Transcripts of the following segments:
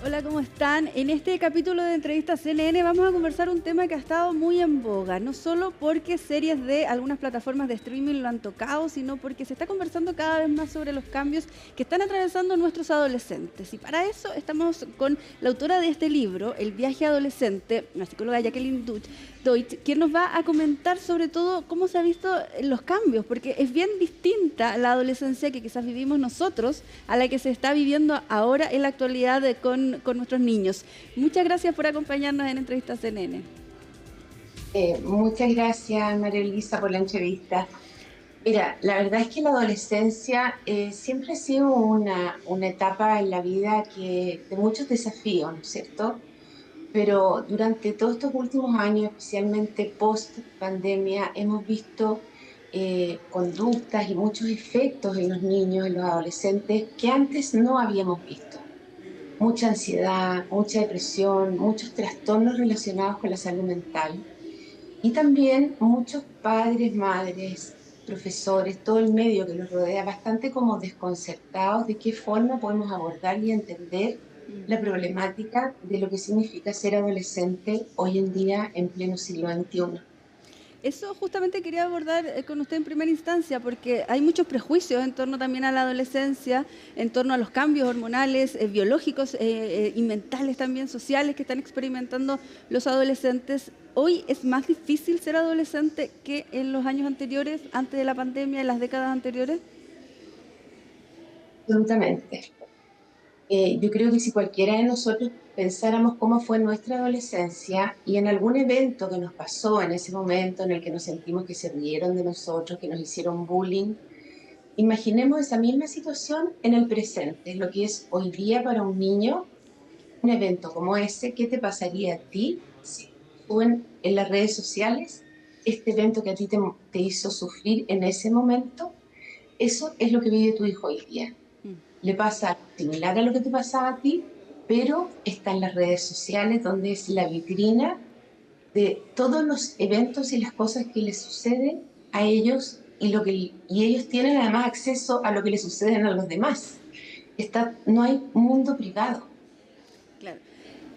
Hola, ¿cómo están? En este capítulo de Entrevistas CNN vamos a conversar un tema que ha estado muy en boga, no solo porque series de algunas plataformas de streaming lo han tocado, sino porque se está conversando cada vez más sobre los cambios que están atravesando nuestros adolescentes. Y para eso estamos con la autora de este libro, El viaje adolescente, la psicóloga Jacqueline Deutsch, quien nos va a comentar sobre todo cómo se han visto los cambios, porque es bien distinta la adolescencia que quizás vivimos nosotros a la que se está viviendo ahora en la actualidad con nuestros niños. Muchas gracias por acompañarnos en Entrevistas CNN. Muchas gracias, María Elisa, por la entrevista. Mira, la verdad es que la adolescencia siempre ha sido una etapa en la vida de muchos desafíos, ¿no es cierto? Pero durante todos estos últimos años, especialmente post pandemia, hemos visto conductas y muchos efectos en los niños, en los adolescentes, que antes no habíamos visto. Mucha ansiedad, mucha depresión, muchos trastornos relacionados con la salud mental. Y también muchos padres, madres, profesores, todo el medio que los rodea, bastante como desconcertados de qué forma podemos abordar y entender la problemática de lo que significa ser adolescente hoy en día en pleno siglo XXI. Eso justamente quería abordar con usted en primera instancia, porque hay muchos prejuicios en torno también a la adolescencia, en torno a los cambios hormonales, biológicos y mentales también, sociales que están experimentando los adolescentes. Hoy es más difícil ser adolescente que en los años anteriores, antes de la pandemia, en las décadas anteriores. Absolutamente. Yo creo que si cualquiera de nosotros pensáramos cómo fue nuestra adolescencia y en algún evento que nos pasó en ese momento en el que nos sentimos que se rieron de nosotros, que nos hicieron bullying, imaginemos esa misma situación en el presente, lo que es hoy día para un niño, un evento como ese. ¿Qué te pasaría a ti si suben en las redes sociales este evento que a ti te hizo sufrir en ese momento? Eso es lo que vive tu hijo hoy día. Le pasa algo similar a lo que te pasaba a ti, pero está en las redes sociales donde es la vitrina de todos los eventos y las cosas que les suceden a ellos y ellos tienen además acceso a lo que les suceden a los demás. No hay mundo privado. Claro.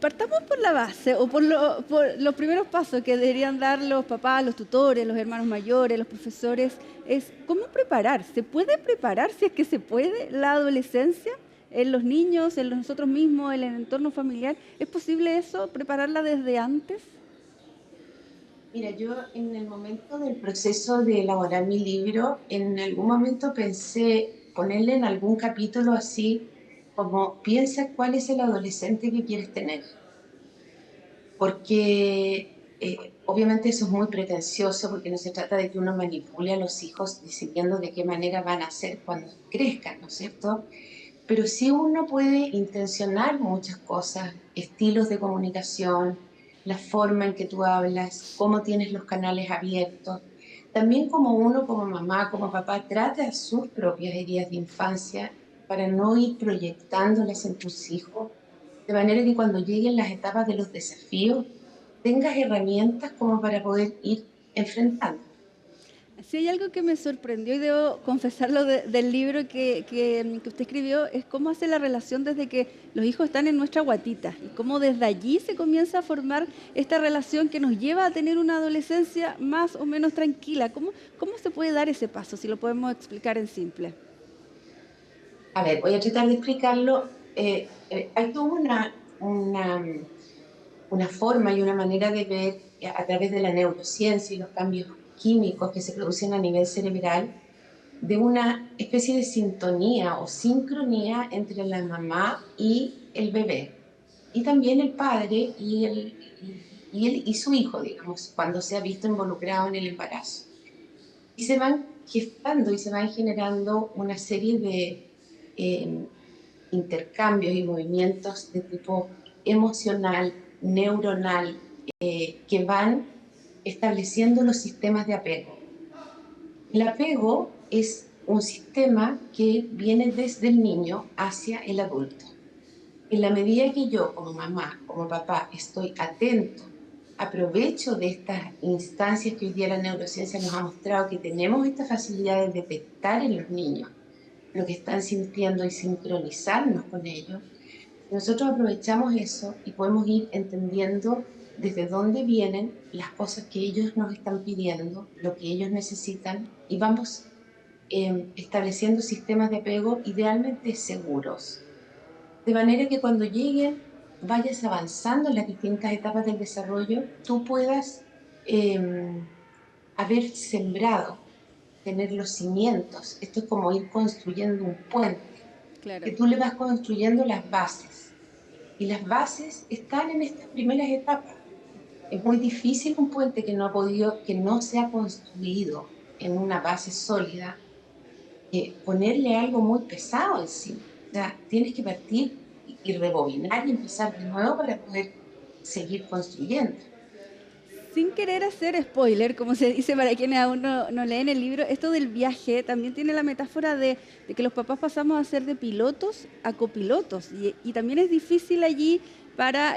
Partamos por la base o por los primeros pasos que deberían dar los papás, los tutores, los hermanos mayores, los profesores. Es cómo preparar. ¿Se puede preparar, si es que se puede, la adolescencia en los niños, en nosotros mismos, en el entorno familiar? ¿Es posible eso, prepararla desde antes? Mira, yo en el momento del proceso de elaborar mi libro, en algún momento pensé ponerle en algún capítulo así como piensa cuál es el adolescente que quieres tener, porque obviamente eso es muy pretencioso porque no se trata de que uno manipule a los hijos decidiendo de qué manera van a ser cuando crezcan, ¿no es cierto? Pero sí uno puede intencionar muchas cosas, estilos de comunicación, la forma en que tú hablas, cómo tienes los canales abiertos. También como uno, como mamá, como papá, trata sus propias heridas de infancia para no ir proyectándolas en tus hijos, de manera que cuando lleguen las etapas de los desafíos, tengas herramientas como para poder ir enfrentando. Si hay algo que me sorprendió y debo confesarlo del libro que usted escribió, es cómo hace la relación desde que los hijos están en nuestra guatita y cómo desde allí se comienza a formar esta relación que nos lleva a tener una adolescencia más o menos tranquila. ¿Cómo se puede dar ese paso, si lo podemos explicar en simple? A ver, voy a tratar de explicarlo. Hay toda una forma y una manera de ver a través de la neurociencia y los cambios químicos que se producen a nivel cerebral, de una especie de sintonía o sincronía entre la mamá y el bebé, y también el padre y su hijo, digamos, cuando se ha visto involucrado en el embarazo. Y se van gestando y se van generando una serie de intercambios y movimientos de tipo emocional, neuronal, que van estableciendo los sistemas de apego. El apego es un sistema que viene desde el niño hacia el adulto. En la medida que yo, como mamá, como papá, estoy atento, aprovecho de estas instancias que hoy día la neurociencia nos ha mostrado que tenemos esta facilidad de detectar en los niños lo que están sintiendo y sincronizarnos con ellos, Nosotros aprovechamos eso y podemos ir entendiendo desde dónde vienen las cosas que ellos nos están pidiendo, lo que ellos necesitan, y vamos estableciendo sistemas de apego idealmente seguros, de manera que cuando lleguen, vayas avanzando en las distintas etapas del desarrollo, tú puedas eh, haber sembrado, tener los cimientos. Esto es como ir construyendo un puente, Claro. que tú le vas construyendo las bases. Y las bases están en estas primeras etapas. Es muy difícil un puente que no ha podido, que no se ha construido en una base sólida, ponerle algo muy pesado encima. O sea, tienes que partir y rebobinar y empezar de nuevo para poder seguir construyendo. Sin querer hacer spoiler, como se dice para quienes aún no leen el libro, esto del viaje también tiene la metáfora de que los papás pasamos a ser de pilotos a copilotos y también es difícil allí para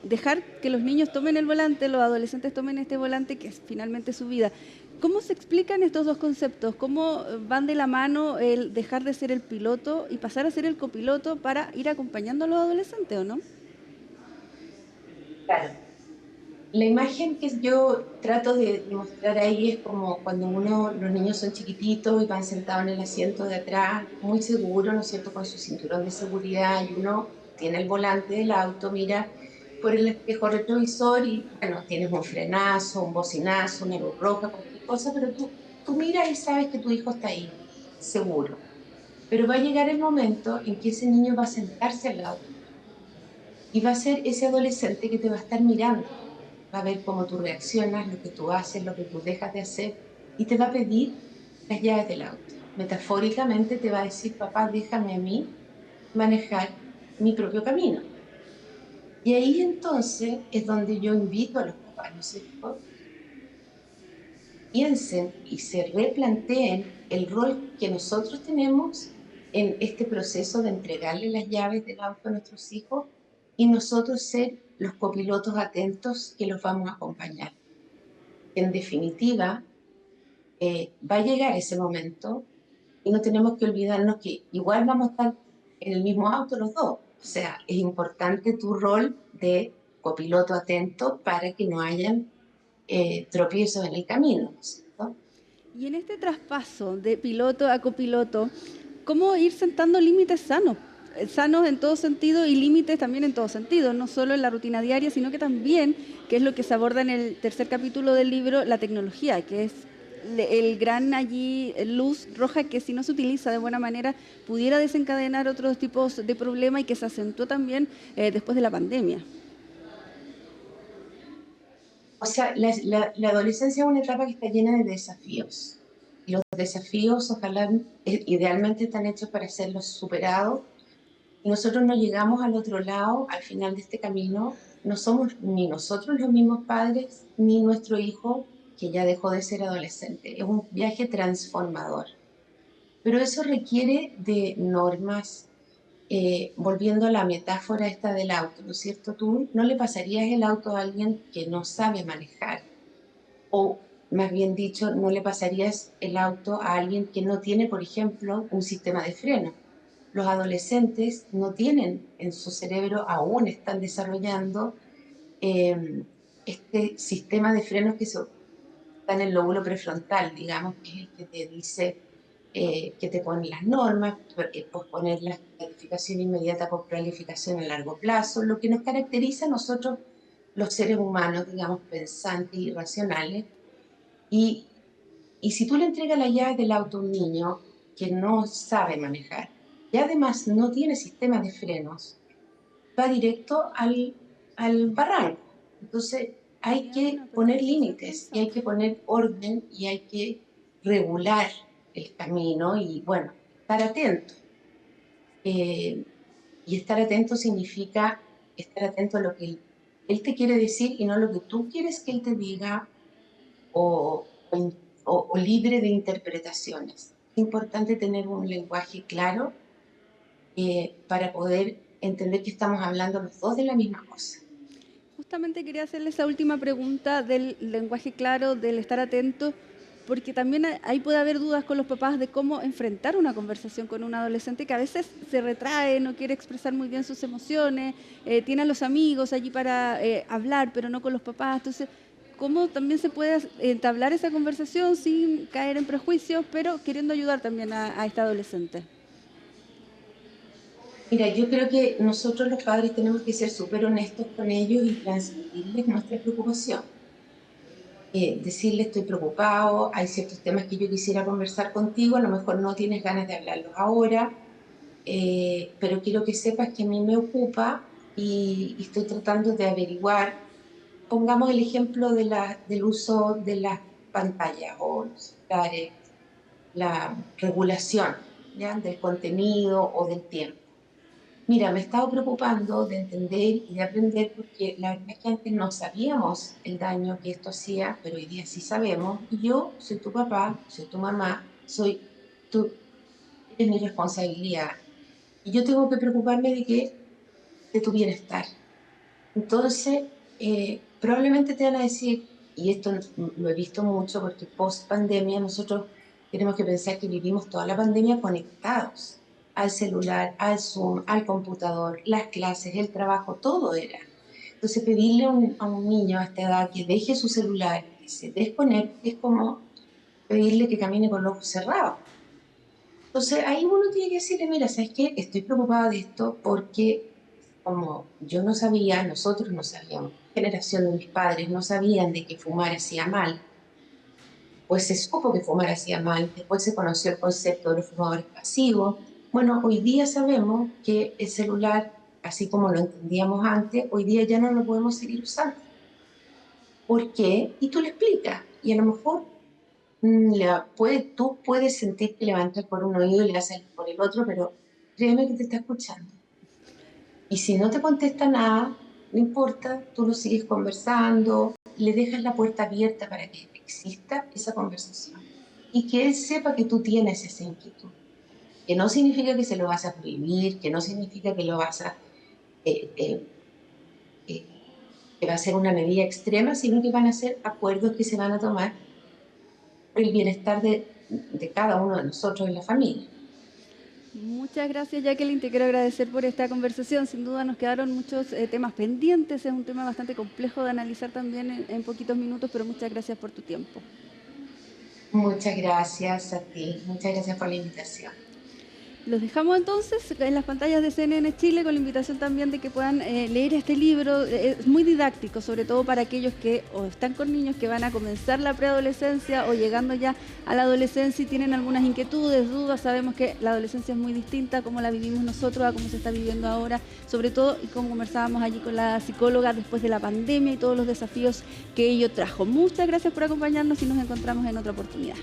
dejar que los niños tomen el volante, los adolescentes tomen este volante que es finalmente su vida. ¿Cómo se explican estos dos conceptos? ¿Cómo van de la mano el dejar de ser el piloto y pasar a ser el copiloto para ir acompañando a los adolescentes, o no? Claro. La imagen que yo trato de mostrar ahí es como cuando los niños son chiquititos y van sentados en el asiento de atrás, muy seguros, ¿no es cierto?, con su cinturón de seguridad, y uno tiene el volante del auto, mira por el espejo retrovisor y, bueno, tienes un frenazo, un bocinazo, una luz roja, cualquier cosa, pero tú miras y sabes que tu hijo está ahí, seguro. Pero va a llegar el momento en que ese niño va a sentarse al lado tuyo y va a ser ese adolescente que te va a estar mirando, va a ver cómo tú reaccionas, lo que tú haces, lo que tú dejas de hacer, y te va a pedir las llaves del auto. Metafóricamente te va a decir, papá, déjame a mí manejar mi propio camino. Y ahí entonces es donde yo invito a los papás, ¿no es cierto?, piensen y se replanteen el rol que nosotros tenemos en este proceso de entregarle las llaves del auto a nuestros hijos y nosotros ser los copilotos atentos que los vamos a acompañar. En definitiva, va a llegar ese momento y no tenemos que olvidarnos que igual vamos a estar en el mismo auto los dos. O sea, es importante tu rol de copiloto atento para que no hayan tropiezos en el camino, ¿no es cierto? Y en este traspaso de piloto a copiloto, ¿cómo ir sentando límites sanos? Sanos en todo sentido y límites también en todo sentido, no solo en la rutina diaria, sino que también, que es lo que se aborda en el tercer capítulo del libro, la tecnología, que es el gran allí luz roja que si no se utiliza de buena manera pudiera desencadenar otros tipos de problemas y que se acentuó también después de la pandemia. O sea, la adolescencia es una etapa que está llena de desafíos. Y los desafíos, ojalá, idealmente están hechos para serlos superados. Y nosotros no llegamos al otro lado, al final de este camino. No somos ni nosotros los mismos padres, ni nuestro hijo, que ya dejó de ser adolescente. Es un viaje transformador. Pero eso requiere de normas. Volviendo a la metáfora esta del auto, ¿no es cierto? Tú no le pasarías el auto a alguien que no sabe manejar, o más bien dicho, no le pasarías el auto a alguien que no tiene, por ejemplo, un sistema de freno. Los adolescentes no tienen en su cerebro, aún están desarrollando eh, este sistema de frenos que está en el lóbulo prefrontal, digamos, que es el que te dice, que te pone las normas, posponer la planificación inmediata por planificación a largo plazo, lo que nos caracteriza a nosotros, los seres humanos, digamos, pensantes y racionales. Y, y si tú le entregas la llave del auto a un niño que no sabe manejar y además no tiene sistema de frenos, va directo al barranco. Entonces hay Sería que una poner preciosa límites y hay sentencia. que poner orden y hay que regular el camino y, bueno, estar atento. Eh, y estar atento significa estar atento a lo que él te quiere decir y no lo que tú quieres que él te diga, o libre de interpretaciones. Es importante tener un lenguaje claro para poder entender que estamos hablando los dos de la misma cosa. Justamente quería hacerle esa última pregunta del lenguaje claro, del estar atento, porque también ahí puede haber dudas con los papás de cómo enfrentar una conversación con un adolescente que a veces se retrae, no quiere expresar muy bien sus emociones, tiene a los amigos allí para hablar, pero no con los papás. Entonces, cómo también se puede entablar esa conversación sin caer en prejuicios, pero queriendo ayudar también a este adolescente. Mira, yo creo que nosotros los padres tenemos que ser súper honestos con ellos y transmitirles nuestra preocupación. Decirles estoy preocupado, hay ciertos temas que yo quisiera conversar contigo, a lo mejor no tienes ganas de hablarlos ahora, pero quiero que sepas que a mí me ocupa y estoy tratando de averiguar. Pongamos el ejemplo del uso de las pantallas o los celulares, la regulación, ¿ya? Del contenido o del tiempo. Mira, me he estado preocupando de entender y de aprender porque la verdad es que antes no sabíamos el daño que esto hacía, pero hoy día sí sabemos. Y yo soy tu papá, soy tu mamá, eres mi responsabilidad. Y yo tengo que preocuparme de tu bienestar. Entonces, probablemente te van a decir, y esto lo he visto mucho porque post pandemia nosotros tenemos que pensar que vivimos toda la pandemia conectados al celular, al Zoom, al computador, las clases, el trabajo, todo era. Entonces, pedirle a un niño a esta edad que deje su celular, que se desconecte, es como pedirle que camine con los ojos cerrados. Entonces, ahí uno tiene que decirle, mira, ¿sabes qué? Estoy preocupada de esto porque como yo no sabía, nosotros no sabíamos, la generación de mis padres no sabían de que fumar hacía mal, pues se supo que fumar hacía mal, después se conoció el concepto de los fumadores pasivos. Bueno, hoy día sabemos que el celular, así como lo entendíamos antes, hoy día ya no lo podemos seguir usando. ¿Por qué? Y tú le explicas, y a lo mejor tú puedes sentir que levantas por un oído y le haces por el otro, pero créeme que te está escuchando. Y si no te contesta nada, no importa, tú lo sigues conversando, le dejas la puerta abierta para que exista esa conversación y que él sepa que tú tienes esa inquietud. Que no significa que se lo vas a prohibir, que no significa que lo vas a, eh, eh, eh, que va a ser una medida extrema, sino que van a ser acuerdos que se van a tomar por el bienestar de cada uno de nosotros en la familia. Muchas gracias, Jacqueline. Te quiero agradecer por esta conversación. Sin duda nos quedaron muchos temas pendientes. Es un tema bastante complejo de analizar también en poquitos minutos, pero muchas gracias por tu tiempo. Muchas gracias a ti. Muchas gracias por la invitación. Los dejamos entonces en las pantallas de CNN Chile con la invitación también de que puedan leer este libro. Es muy didáctico, sobre todo para aquellos que o están con niños que van a comenzar la preadolescencia o llegando ya a la adolescencia y tienen algunas inquietudes, dudas. Sabemos que la adolescencia es muy distinta a cómo la vivimos nosotros, a cómo se está viviendo ahora, sobre todo, y como conversábamos allí con la psicóloga después de la pandemia y todos los desafíos que ello trajo. Muchas gracias por acompañarnos y nos encontramos en otra oportunidad.